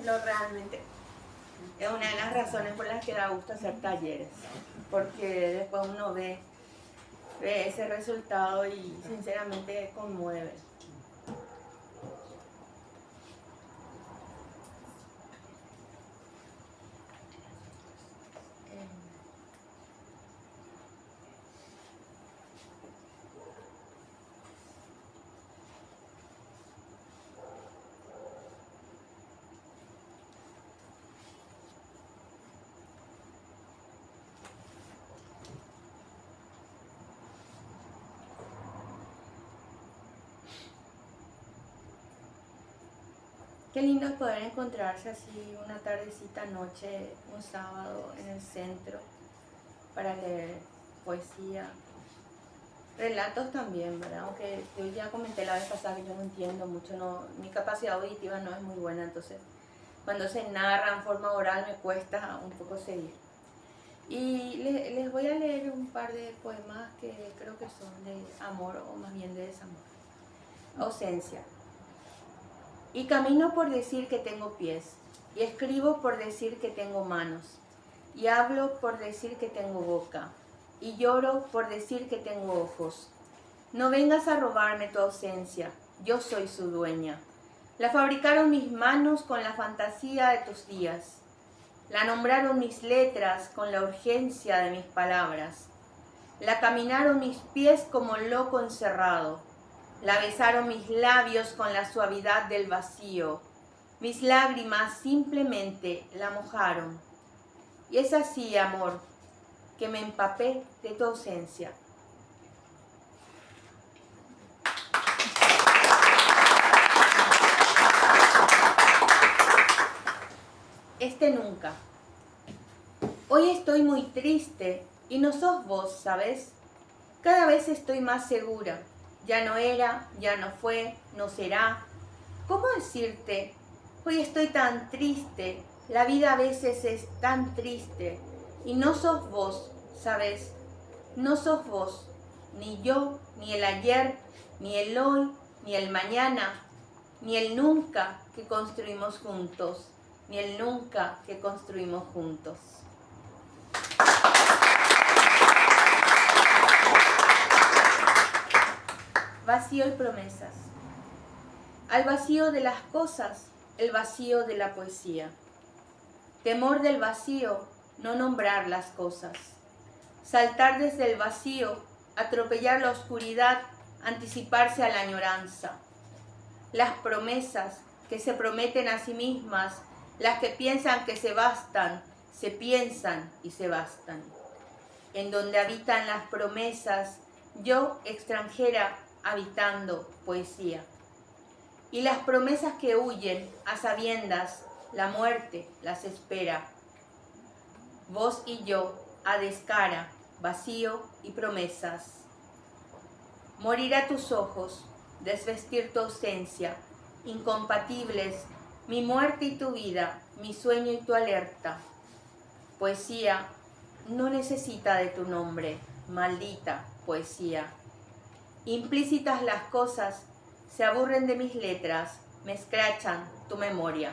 No, realmente es una de las razones por las que da gusto hacer talleres, porque después uno ve ese resultado y sinceramente conmueve. Qué lindo es poder encontrarse así una tardecita, noche, un sábado en el centro para leer poesía, relatos también, ¿verdad? Aunque yo ya comenté la vez pasada que yo no entiendo mucho, mi capacidad auditiva no es muy buena, entonces cuando se narra en forma oral me cuesta un poco seguir. Y les voy a leer un par de poemas que creo que son de amor o más bien de desamor. Ausencia. Y camino por decir que tengo pies, y escribo por decir que tengo manos, y hablo por decir que tengo boca, y lloro por decir que tengo ojos. No vengas a robarme tu ausencia, yo soy su dueña. La fabricaron mis manos con la fantasía de tus días. La nombraron mis letras con la urgencia de mis palabras. La caminaron mis pies como loco encerrado. La besaron mis labios con la suavidad del vacío. Mis lágrimas simplemente la mojaron. Y es así, amor, que me empapé de tu ausencia. Nunca. Hoy estoy muy triste y no sos vos, ¿sabes? Cada vez estoy más segura. Ya no era, ya no fue, no será. ¿Cómo decirte? Hoy estoy tan triste. La vida a veces es tan triste. Y no sos vos, ¿sabes? No sos vos. Ni yo, ni el ayer, ni el hoy, ni el mañana, ni el nunca que construimos juntos. Ni el nunca que construimos juntos. Vacío y promesas. Al vacío de las cosas, el vacío de la poesía. Temor del vacío, no nombrar las cosas. Saltar desde el vacío, atropellar la oscuridad, anticiparse a la añoranza. Las promesas que se prometen a sí mismas, las que piensan que se bastan, se piensan y se bastan. En donde habitan las promesas, yo extranjera habitando poesía. Y las promesas que huyen a sabiendas, la muerte las espera. Vos y yo a descara, vacío y promesas. Morir a tus ojos, desvestir tu ausencia, incompatibles, mi muerte y tu vida, mi sueño y tu alerta. Poesía no necesita de tu nombre, maldita poesía. Implícitas las cosas, se aburren de mis letras, me escrachan tu memoria.